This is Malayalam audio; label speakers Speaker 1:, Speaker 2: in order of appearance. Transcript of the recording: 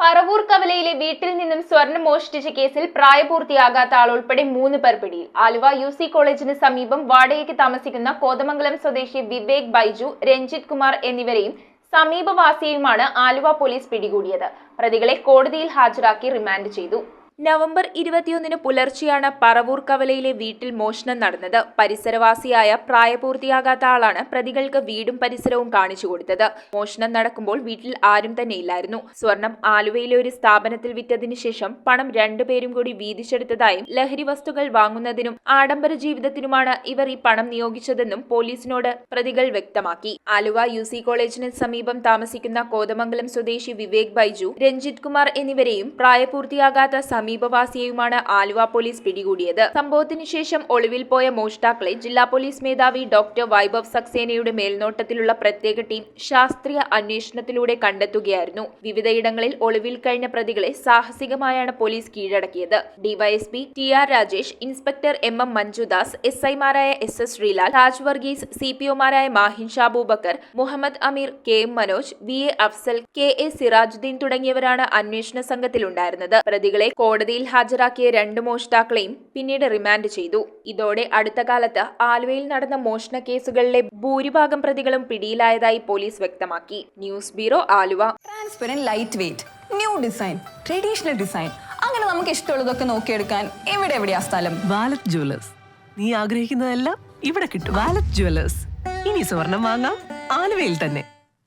Speaker 1: പറവൂർ കവലയിലെ വീട്ടിൽ നിന്നും സ്വർണം മോഷ്ടിച്ച കേസിൽ പ്രായപൂർത്തിയാകാത്ത ആൾ ഉൾപ്പെടെ 3 പേർ പിടിയിൽ. ആലുവ UC കോളേജിന് സമീപം വാടകയ്ക്ക് താമസിക്കുന്ന കോതമംഗലം സ്വദേശി വിവേക് ബൈജു, രഞ്ജിത് കുമാർ എന്നിവരെയും സമീപവാസിയുമാണ് ആലുവ പോലീസ് പിടികൂടിയത്. പ്രതികളെ കോടതിയിൽ ഹാജരാക്കി റിമാൻഡ് ചെയ്തു. നവംബർ 21 പുലർച്ചെയാണ് പറവൂർ കവലയിലെ വീട്ടിൽ മോഷണം നടന്നത്. പരിസരവാസിയായ പ്രായപൂർത്തിയാകാത്ത ആളാണ് പ്രതികൾക്ക് വീടും പരിസരവും കാണിച്ചു കൊടുത്തത്. മോഷണം നടക്കുമ്പോൾ വീട്ടിൽ ആരും തന്നെ ഇല്ലായിരുന്നു. സ്വർണം ആലുവയിലെ ഒരു സ്ഥാപനത്തിൽ വിറ്റതിനു ശേഷം പണം രണ്ടുപേരും കൂടി വീതിച്ചെടുത്തതായും ലഹരി വസ്തുക്കൾ വാങ്ങുന്നതിനും ആഡംബര ജീവിതത്തിനുമാണ് ഇവർ ഈ പണം നിയോഗിച്ചതെന്നും പോലീസിനോട് പ്രതികൾ വ്യക്തമാക്കി. ആലുവ UC കോളേജിന് സമീപം താമസിക്കുന്ന കോതമംഗലം സ്വദേശി വിവേക് ബൈജു, രഞ്ജിത് കുമാർ എന്നിവരെയും പ്രായപൂർത്തിയാകാത്ത സമീപവാസിയെയുമാണ് ആലുവ പോലീസ് പിടികൂടിയത്. സംഭവത്തിനു ശേഷം ഒളിവിൽ പോയ മോഷ്ടാക്കളെ ജില്ലാ പോലീസ് മേധാവി ഡോക്ടർ വൈഭവ് സക്സേനയുടെ മേൽനോട്ടത്തിലുള്ള പ്രത്യേക ടീം ശാസ്ത്രീയ അന്വേഷണത്തിലൂടെ കണ്ടെത്തുകയായിരുന്നു. വിവിധയിടങ്ങളിൽ ഒളിവിൽ കഴിഞ്ഞ പ്രതികളെ സാഹസികമായാണ് പോലീസ് കീഴടക്കിയത്. DYSP TR Rajesh, inspector MM Manjudas, SI മാരായ SS ശ്രീലാൽ, താജ് വർഗീസ്, CPOമാരായ Mahin Shabubakkar, Muhammad Ameer, KM Manoj, VA Afsal, KA Sirajuddeen തുടങ്ങിയവരാണ് അന്വേഷണ സംഘത്തിലുണ്ടായിരുന്നത്. പ്രതികളെ കോടതിയിൽ ഹാജരാക്കിയ 2 മോഷ്ടാക്കളെയും പിന്നീട് റിമാൻഡ് ചെയ്തു. ഇതോടെ അടുത്ത കാലത്ത് ആലുവയിൽ നടന്ന മോഷണ കേസുകളിലെ ഭൂരിഭാഗം പ്രതികളും പിടിയിലായതായി പോലീസ് വ്യക്തമാക്കി. News bureau, Aluva.
Speaker 2: Transparent, light weight, new design, traditional design, അങ്ങനെ നമുക്ക് ഇഷ്ടമുള്ളതൊക്കെ നോക്കിയെടുക്കാൻ എവിടെയാ സ്ഥലം?
Speaker 3: Wallet Jewellers. നീ ആഗ്രഹിക്കുന്നതെല്ലാം ഇവിടെ കിട്ടും. Wallet Jewellers. ഇനി സ്വർണം വാങ്ങാം ആലുവയിൽ തന്നെ.